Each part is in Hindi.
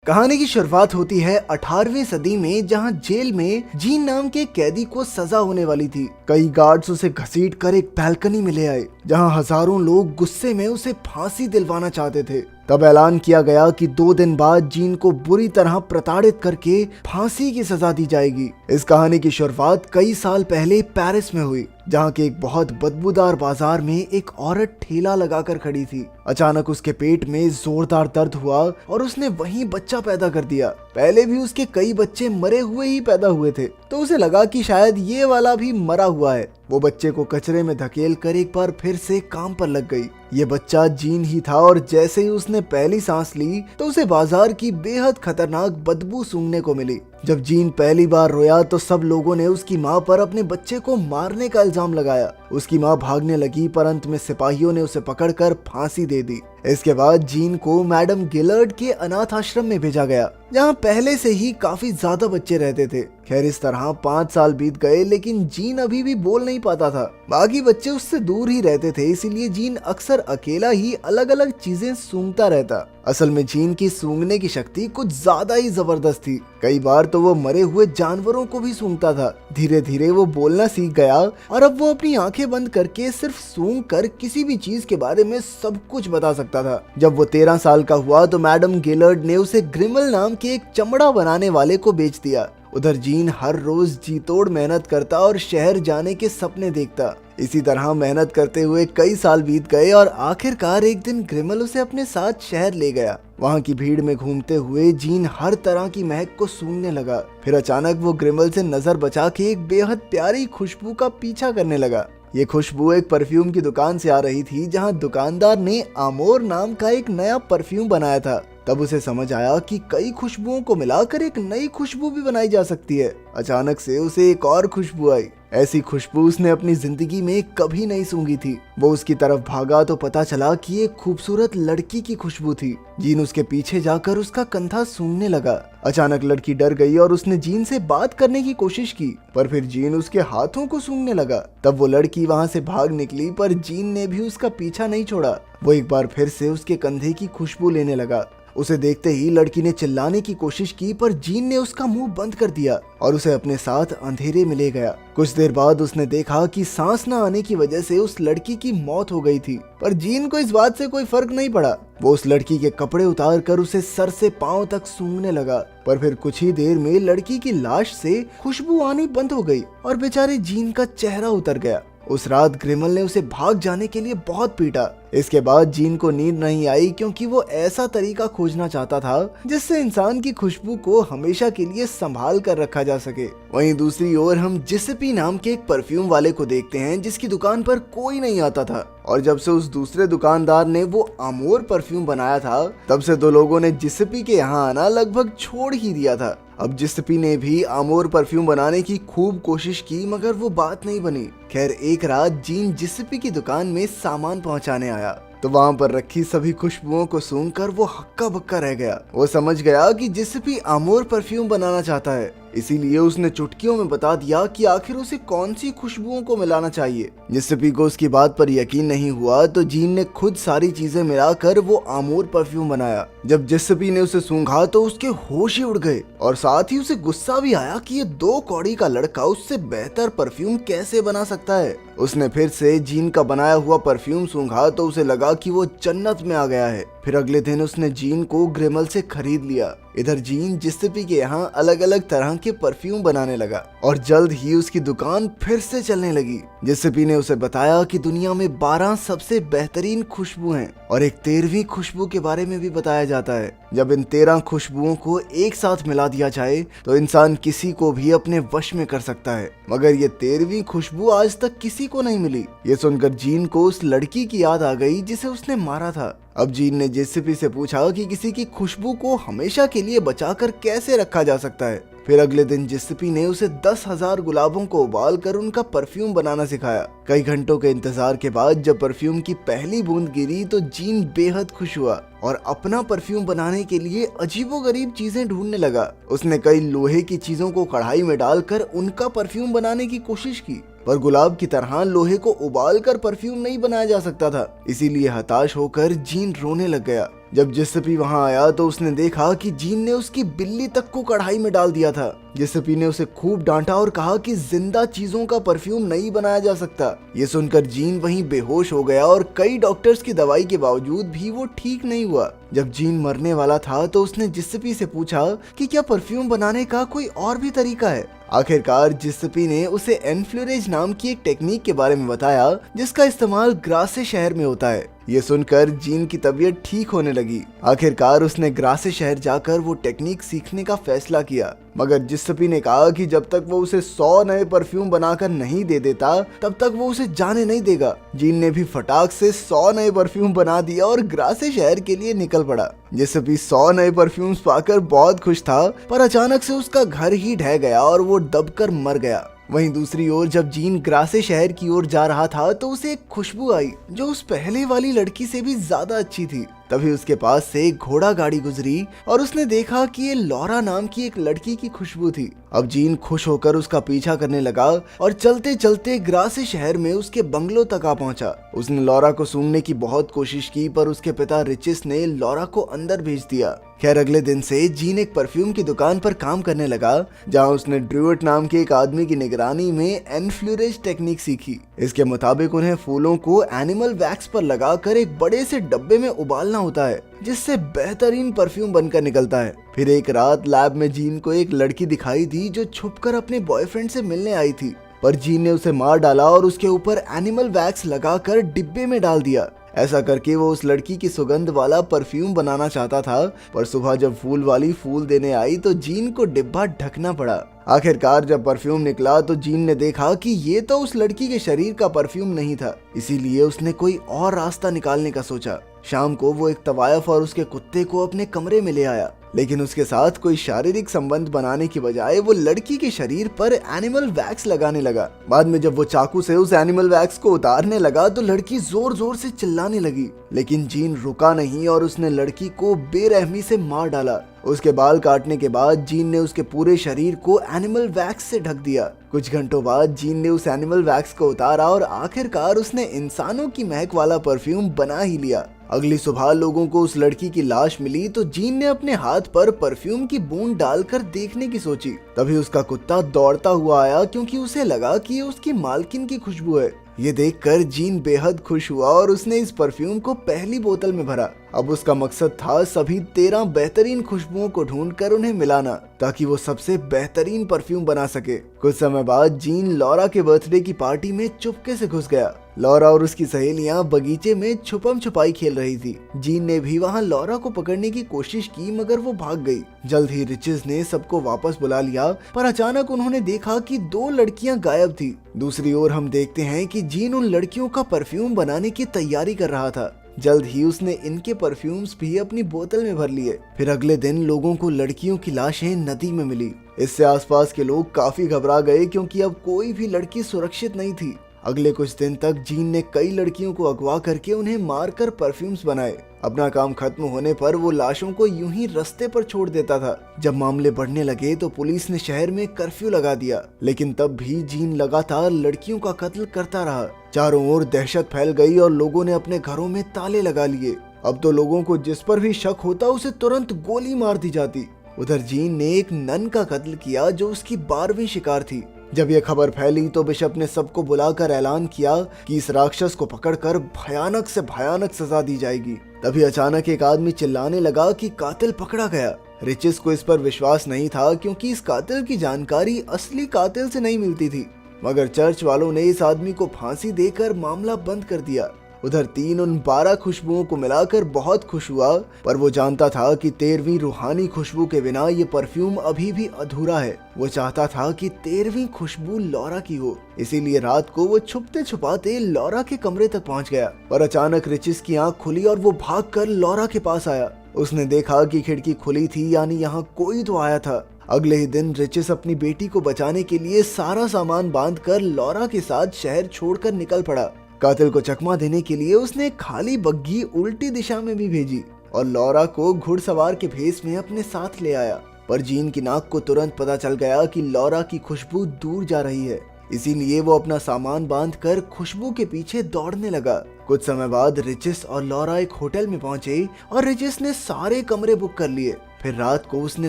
कहानी की शुरुआत होती है 18वीं सदी में, जहां जेल में जीन नाम के कैदी को सजा होने वाली थी। कई गार्ड्स उसे घसीटकर एक बैल्कनी में ले आए, जहां हजारों लोग गुस्से में उसे फांसी दिलवाना चाहते थे। तब ऐलान किया गया कि 2 दिन बाद जीन को बुरी तरह प्रताड़ित करके फांसी की सजा दी जाएगी। इस कहानी की शुरुआत कई साल पहले पेरिस में हुई, जहाँ के एक बहुत बदबूदार बाजार में एक औरत ठेला लगाकर खड़ी थी। अचानक उसके पेट में जोरदार दर्द हुआ और उसने वहीं बच्चा पैदा कर दिया। पहले भी उसके कई बच्चे मरे हुए ही पैदा हुए थे, तो उसे लगा कि शायद ये वाला भी मरा हुआ है। वो बच्चे को कचरे में धकेल कर एक बार फिर से काम पर लग गई। ये बच्चा जीन ही था और जैसे ही उसने पहली सांस ली तो उसे बाजार की बेहद खतरनाक बदबू सूंघने को मिली। जब जीन पहली बार रोया तो सब लोगों ने उसकी माँ पर अपने बच्चे को मारने का इल्जाम लगाया। उसकी माँ भागने लगी, पर अंत में सिपाहियों ने उसे पकड़कर फांसी दे दी। इसके बाद जीन को मैडम गिलर्ड के अनाथ आश्रम में भेजा गया, जहाँ पहले से ही काफी ज्यादा बच्चे रहते थे। खैर, इस तरह 5 साल बीत गए, लेकिन जीन अभी भी बोल नहीं पाता था। बाकी बच्चे उससे दूर ही रहते थे, इसीलिए जीन अक्सर अकेला ही अलग अलग चीजें सूंघता रहता। असल में जीन की सूंघने की शक्ति कुछ ज्यादा ही जबरदस्त थी। कई बार तो वो मरे हुए जानवरों को भी सूंघता था। धीरे धीरे वो बोलना सीख गया और अब वो अपनी आंखें बंद करके सिर्फ सूंघ कर किसी भी चीज के बारे में सब कुछ बता सकता था। जब वो 13 साल का हुआ तो मैडम गिलर्ड ने उसे ग्रिमल नाम के एक चमड़ा बनाने वाले को बेच दिया। उधर जीन हर रोज जी तोड़ मेहनत करता और शहर जाने के सपने देखता। इसी तरह मेहनत करते हुए कई साल बीत गए और आखिरकार एक दिन ग्रिमल उसे अपने साथ शहर ले गया। वहाँ की भीड़ में घूमते हुए जीन हर तरह की महक को सूंघने लगा। फिर अचानक वो ग्रिमल से नजर बचा के एक बेहद प्यारी खुशबू का पीछा करने लगा। ये खुशबू एक परफ्यूम की दुकान से आ रही थी, जहाँ दुकानदार ने आमोर नाम का एक नया परफ्यूम बनाया था। तब उसे समझ आया कि कई खुशबुओं को मिलाकर एक नई खुशबू भी बनाई जा सकती है। अचानक से उसे एक और खुशबू आई। ऐसी खुशबू उसने अपनी जिंदगी में कभी नहीं सूंघी थी। वो उसकी तरफ भागा तो पता चला कि ये खूबसूरत लड़की की खुशबू थी। जीन उसके पीछे जाकर उसका कंधा सूंघने लगा। अचानक लड़की डर गई और उसने जीन से बात करने की कोशिश की, पर फिर जीन उसके हाथों को सूंघने लगा। तब वो लड़की वहाँ से भाग निकली, पर जीन ने भी उसका पीछा नहीं छोड़ा। वो एक बार फिर से उसके कंधे की खुशबू लेने लगा। उसे देखते ही लड़की ने चिल्लाने की कोशिश की, पर जीन ने उसका मुंह बंद कर दिया और उसे अपने साथ अंधेरे में ले गया। कुछ देर बाद उसने देखा कि सांस न आने की वजह से उस लड़की की मौत हो गई थी, पर जीन को इस बात से कोई फर्क नहीं पड़ा। वो उस लड़की के कपड़े उतार कर उसे सर से पांव तक सूंघने लगा, पर फिर कुछ ही देर में लड़की की लाश से खुशबू आनी बंद हो गई और बेचारे जीन का चेहरा उतर गया। उस रात ग्रिमल ने उसे भाग जाने के लिए बहुत पीटा। इसके बाद जीन को नींद नहीं आई, क्योंकि वो ऐसा तरीका खोजना चाहता था जिससे इंसान की खुशबू को हमेशा के लिए संभाल कर रखा जा सके। वहीं दूसरी ओर हम जिसेपी नाम के एक परफ्यूम वाले को देखते हैं, जिसकी दुकान पर कोई नहीं आता था। और जब से उस दूसरे दुकानदार ने वो आमोर परफ्यूम बनाया था, तब से 2 लोगों ने जिसेपी के यहाँ आना लगभग छोड़ ही दिया था। अब जिसेपी ने भी आमोर परफ्यूम बनाने की खूब कोशिश की, मगर वो बात नहीं बनी। खैर, एक रात जीन जिसेपी की दुकान में सामान पहुंचाने आया, तो वहाँ पर रखी सभी खुशबुओं को सूंघकर वो हक्का बक्का रह गया। वो समझ गया कि जिसेपी आमोर परफ्यूम बनाना चाहता है, इसीलिए उसने चुटकियों में बता दिया कि आखिर उसे कौन सी खुशबुओं को मिलाना चाहिए। जिसेपी को उसकी बात पर यकीन नहीं हुआ, तो जीन ने खुद सारी चीजें मिलाकर वो आमोर परफ्यूम बनाया। जब जिसेपी ने उसे सूंघा तो उसके होश ही उड़ गए और साथ ही उसे गुस्सा भी आया कि ये 2 कौड़ी का लड़का उससे बेहतर परफ्यूम कैसे बना सकता है। उसने फिर से जीन का बनाया हुआ परफ्यूम सूंघा तो उसे लगा कि वो जन्नत में आ गया है। फिर अगले दिन उसने जीन को ग्रिमल से खरीद लिया। इधर जीन जिसेपी के यहाँ अलग अलग तरह के परफ्यूम बनाने लगा और जल्द ही उसकी दुकान फिर से चलने लगी। जिसेपी ने उसे बताया कि दुनिया में 12 सबसे बेहतरीन खुशबू हैं और एक 13वीं खुशबू के बारे में भी बताया जाता है। जब इन 13 खुशबुओं को एक साथ मिला दिया जाए तो इंसान किसी को भी अपने वश में कर सकता है, मगर ये 13वीं खुशबू आज तक किसी को नहीं मिली। ये सुनकर जीन को उस लड़की की याद आ गई जिसे उसने मारा था। अब जीन ने जिसेपी से पूछा कि किसी की खुशबू को हमेशा के लिए बचाकर कैसे रखा जा सकता है। फिर अगले दिन जिसेपी ने उसे 10,000 गुलाबों को उबाल कर उनका परफ्यूम बनाना सिखाया। कई घंटों के इंतजार के बाद जब परफ्यूम की पहली बूंद गिरी तो जीन बेहद खुश हुआ और अपना परफ्यूम बनाने के लिए अजीबोगरीब चीजें ढूंढने लगा। उसने कई लोहे की चीजों को कढ़ाई में डालकर उनका परफ्यूम बनाने की कोशिश की, पर गुलाब की तरह लोहे को उबाल कर परफ्यूम नहीं बनाया जा सकता था। इसीलिए हताश होकर जीन रोने लग गया। जब जिस्सपी वहां आया तो उसने देखा कि जीन ने उसकी बिल्ली तक को कढ़ाई में डाल दिया था। जिस्सपी ने उसे खूब डांटा और कहा कि जिंदा चीजों का परफ्यूम नहीं बनाया जा सकता। ये सुनकर जीन वहीं बेहोश हो गया और कई डॉक्टर्स की दवाई के बावजूद भी वो ठीक नहीं हुआ। जब जीन मरने वाला था तो उसने जिस्सपी से पूछा कि क्या परफ्यूम बनाने का कोई और भी तरीका है। आखिरकार जिस्सपी ने उसे एनफ्लोरेज नाम की एक टेक्निक के बारे में बताया जिसका इस्तेमाल ग्रासे शहर में होता है। ये सुनकर जीन की तबीयत ठीक होने लगी। आखिरकार उसने ग्रासे शहर जाकर वो टेक्निक सीखने का फैसला किया, मगर जिस्सपी ने कहा कि जब तक वो उसे 100 नए परफ्यूम बनाकर नहीं दे देता तब तक वो उसे जाने नहीं देगा। जीन ने भी फटाक से 100 नए परफ्यूम बना दिया और ग्रासे शहर के लिए निकल पड़ा। जिस्सपी 100 नए परफ्यूम्स पाकर बहुत खुश था, पर अचानक से उसका घर ही ढह गया और वो दबकर मर गया। वहीं दूसरी ओर जब जीन ग्रासे शहर की ओर जा रहा था तो उसे एक खुशबू आई जो उस पहले वाली लड़की से भी ज्यादा अच्छी थी। तभी उसके पास से एक घोड़ा गाड़ी गुजरी और उसने देखा कि ये लॉरा नाम की एक लड़की की खुशबू थी। अब जीन खुश होकर उसका पीछा करने लगा और चलते चलते ग्रासे शहर में उसके बंगलो तक आ पहुंचा। उसने लॉरा को सूंघने की बहुत कोशिश की, पर उसके पिता रिचिस ने लॉरा को अंदर भेज दिया। खैर अगले दिन से जीन एक परफ्यूम की दुकान पर काम करने लगा, जहां उसने ड्रूइट नाम के एक आदमी की निगरानी में एनफ्लोरेज टेक्निक सीखी। इसके मुताबिक उन्हें फूलों को एनिमल वैक्स पर लगाकर एक बड़े से डब्बे में उबालना होता है, जिससे बेहतरीन परफ्यूम बनकर निकलता है। फिर एक रात लैब में जीन को एक लड़की दिखाई दी जो छुपकर अपने बॉयफ्रेंड से मिलने आई थी, पर जीन ने उसे मार डाला और उसके ऊपर एनिमल वैक्स लगाकर डिब्बे में डाल दिया। ऐसा करके वो उस लड़की की सुगंध वाला परफ्यूम बनाना चाहता था, पर सुबह जब फूल वाली फूल देने आई तो जीन को डिब्बा ढकना पड़ा। आखिरकार जब परफ्यूम निकला तो जीन ने देखा कि ये तो उस लड़की के शरीर का परफ्यूम नहीं था, इसीलिए उसने कोई और रास्ता निकालने का सोचा। शाम को वो एक तवायफ और उसके कुत्ते को अपने कमरे में ले आया, लेकिन उसके साथ कोई शारीरिक संबंध बनाने की बजाय वो लड़की के शरीर पर एनिमल वैक्स लगाने लगा। बाद में जब वो चाकू से उस एनिमल वैक्स को उतारने लगा तो लड़की जोर जोर से चिल्लाने लगी, लेकिन जीन रुका नहीं और उसने लड़की को बेरहमी से मार डाला। उसके बाल काटने के बाद जीन ने उसके पूरे शरीर को एनिमल वैक्स से ढक दिया। कुछ घंटों बाद जीन ने उस एनिमल वैक्स को उतारा और आखिरकार उसने इंसानों की महक वाला परफ्यूम बना ही लिया। अगली सुबह लोगों को उस लड़की की लाश मिली तो जीन ने अपने हाथ पर परफ्यूम की बूंद डालकर देखने की सोची। तभी उसका कुत्ता दौड़ता हुआ आया, क्योंकि उसे लगा कि ये उसकी मालकिन की खुशबू है। ये देखकर जीन बेहद खुश हुआ और उसने इस परफ्यूम को पहली बोतल में भरा। अब उसका मकसद था सभी 13 बेहतरीन खुशबुओं को ढूंढकर उन्हें मिलाना, ताकि वो सबसे बेहतरीन परफ्यूम बना सके। कुछ समय बाद जीन लॉरा के बर्थडे की पार्टी में चुपके से घुस गया। लॉरा और उसकी सहेलियां बगीचे में छुपम छुपाई खेल रही थी। जीन ने भी वहां लॉरा को पकड़ने की कोशिश की, मगर वो भाग गई। जल्द ही रिचेस ने सबको वापस बुला लिया, पर अचानक उन्होंने देखा कि 2 लड़कियां गायब थी। दूसरी ओर हम देखते हैं कि जीन उन लड़कियों का परफ्यूम बनाने की तैयारी कर रहा था। जल्द ही उसने इनके परफ्यूम्स भी अपनी बोतल में भर लिए। फिर अगले दिन लोगों को लड़कियों की लाशें नदी में मिली। इससे आसपास के लोग काफी घबरा गए, क्योंकि अब कोई भी लड़की सुरक्षित नहीं थी। अगले कुछ दिन तक जीन ने कई लड़कियों को अगवा करके उन्हें मारकर परफ्यूम्स बनाए। अपना काम खत्म होने पर वो लाशों को यूं ही रास्ते पर छोड़ देता था। जब मामले बढ़ने लगे तो पुलिस ने शहर में कर्फ्यू लगा दिया, लेकिन तब भी जीन लगातार लड़कियों का कत्ल करता रहा। चारों ओर दहशत फैल गई और लोगों ने अपने घरों में ताले लगा लिए। अब तो लोगों को जिस पर भी शक होता उसे तुरंत गोली मार दी जाती। उधर जीन ने एक नन का कत्ल किया जो उसकी 12वीं शिकार थी। जब यह खबर फैली तो बिशप ने सबको बुलाकर ऐलान किया कि इस राक्षस को पकड़कर भयानक से भयानक सजा दी जाएगी। तभी अचानक एक आदमी चिल्लाने लगा कि कातिल पकड़ा गया। रिचिस को इस पर विश्वास नहीं था, क्योंकि इस कातिल की जानकारी असली कातिल से नहीं मिलती थी। मगर चर्च वालों ने इस आदमी को फांसी देकर मामला बंद कर दिया। उधर 3 उन 12 खुशबुओं को मिलाकर बहुत खुश हुआ, पर वो जानता था कि 13वीं रूहानी खुशबू के बिना ये परफ्यूम अभी भी अधूरा है। वो चाहता था कि 13वीं खुशबू लॉरा की हो, इसीलिए रात को वो छुपते छुपाते लॉरा के कमरे तक पहुंच गया। पर अचानक रिचिस की आंख खुली और वो भागकर लॉरा के पास आया। उसने देखा कि खिड़की खुली थी, यानी यहाँ कोई तो आया था। अगले ही दिन रिचिस अपनी बेटी को बचाने के लिए सारा सामान बांधकर लॉरा के साथ शहर छोड़कर निकल पड़ा। कातिल को चकमा देने के लिए उसने खाली बग्घी उल्टी दिशा में भी भेजी और लॉरा को घुड़सवार के भेस में अपने साथ ले आया। पर जीन की नाक को तुरंत पता चल गया कि लॉरा की खुशबू दूर जा रही है, इसीलिए वो अपना सामान बांधकर खुशबू के पीछे दौड़ने लगा। कुछ समय बाद रिचिस और लॉरा एक होटल में पहुंचे और रिचिस ने सारे कमरे बुक कर लिए। फिर रात को उसने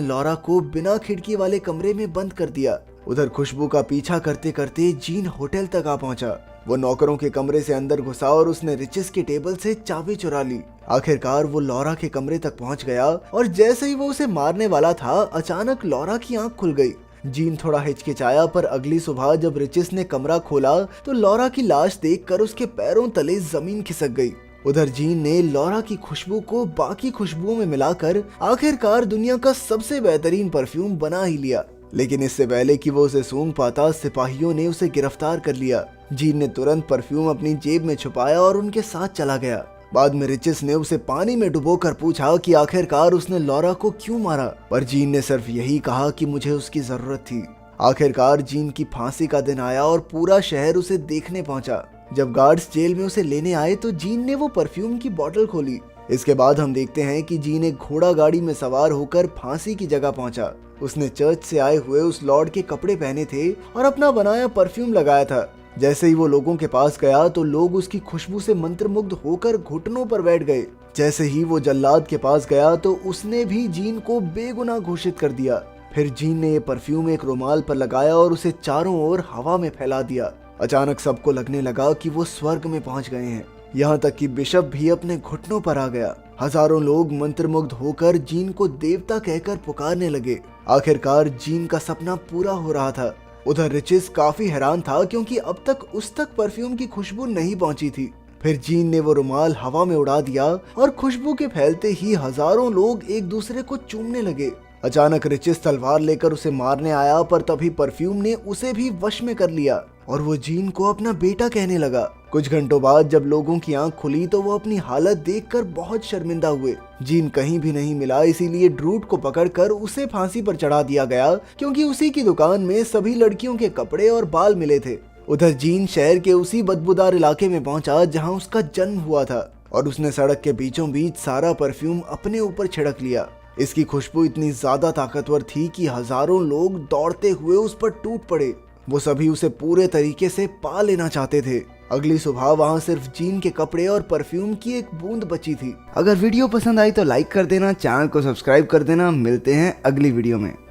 लॉरा को बिना खिड़की वाले कमरे में बंद कर दिया। उधर खुशबू का पीछा करते करते जीन होटल तक आ पहुंचा। वो नौकरों के कमरे से अंदर घुसा और उसने रिचिस के टेबल से चाबी चुरा ली। आखिरकार वो लॉरा के कमरे तक पहुंच गया और जैसे ही वो उसे मारने वाला था, अचानक लॉरा की आंख खुल गई। जीन थोड़ा हिचकिचाया, पर अगली सुबह जब रिचिस ने कमरा खोला तो लॉरा की लाश देखकर उसके पैरों तले जमीन खिसक गई। उधर जीन ने लॉरा की खुशबू को बाकी खुशबुओं में मिलाकर आखिरकार दुनिया का सबसे बेहतरीन परफ्यूम बना ही लिया। लेकिन इससे पहले कि वो उसे सूंघ पाता, सिपाहियों ने उसे गिरफ्तार कर लिया। जीन ने तुरंत परफ्यूम अपनी जेब में छुपाया और उनके साथ चला गया। बाद में रिचिस ने उसे पानी में डुबोकर पूछा कि आखिरकार उसने लॉरा को क्यों मारा, पर जीन ने सिर्फ यही कहा कि मुझे उसकी जरूरत थी। आखिरकार जीन की फांसी का दिन आया और पूरा शहर उसे देखने पहुंचा। जब गार्ड्स जेल में उसे लेने आए तो जीन ने वो परफ्यूम की बोतल खोली। इसके बाद हम देखते हैं कि जीन एक घोड़ा गाड़ी में सवार होकर फांसी की जगह पहुंचा। उसने चर्च से आए हुए उस लॉर्ड के कपड़े पहने थे और अपना बनाया परफ्यूम लगाया था। जैसे ही वो लोगों के पास गया तो लोग उसकी खुशबू से मंत्रमुग्ध होकर घुटनों पर बैठ गए। जैसे ही वो जल्लाद के पास गया तो उसने भी जीन को बेगुनाह घोषित कर दिया। फिर जीन ने ये परफ्यूम एक रुमाल पर लगाया और उसे चारों ओर हवा में फैला दिया। अचानक सबको लगने लगा कि वो स्वर्ग में पहुंच गए हैं। यहाँ तक कि बिशप भी अपने घुटनों पर आ गया। हजारों लोग मंत्रमुग्ध होकर जीन को देवता कहकर पुकारने लगे। आखिरकार जीन का सपना पूरा हो रहा था। उधर रिचिस काफी हैरान था, क्योंकि अब तक उस तक परफ्यूम की खुशबू नहीं पहुंची थी। फिर जीन ने वो रुमाल हवा में उड़ा दिया और खुशबू के फैलते ही हजारों लोग एक दूसरे को चूमने लगे। अचानक रिचिस तलवार लेकर उसे मारने आया, पर तभी परफ्यूम ने उसे भी वश में कर लिया और वो जीन को अपना बेटा कहने लगा। कुछ घंटों बाद जब लोगों की आंख खुली तो वो अपनी हालत देखकर बहुत शर्मिंदा हुए। जीन कहीं भी नहीं मिला, इसीलिए ड्रूट को पकड़कर उसे फांसी पर चढ़ा दिया गया, क्योंकि उसी की दुकान में सभी लड़कियों के कपड़े और बाल मिले थे। उधर जीन शहर के उसी बदबूदार इलाके में पहुंचा जहां उसका जन्म हुआ था और उसने सड़क के बीचों बीच सारा परफ्यूम अपने ऊपर छिड़क लिया। इसकी खुशबू इतनी ज्यादा ताकतवर थी कि हजारों लोग दौड़ते हुए उस पर टूट पड़े। वो सभी उसे पूरे तरीके से पा लेना चाहते थे। अगली सुबह वहाँ सिर्फ जीन के कपड़े और परफ्यूम की एक बूंद बची थी। अगर वीडियो पसंद आई तो लाइक कर देना, चैनल को सब्सक्राइब कर देना। मिलते हैं अगली वीडियो में।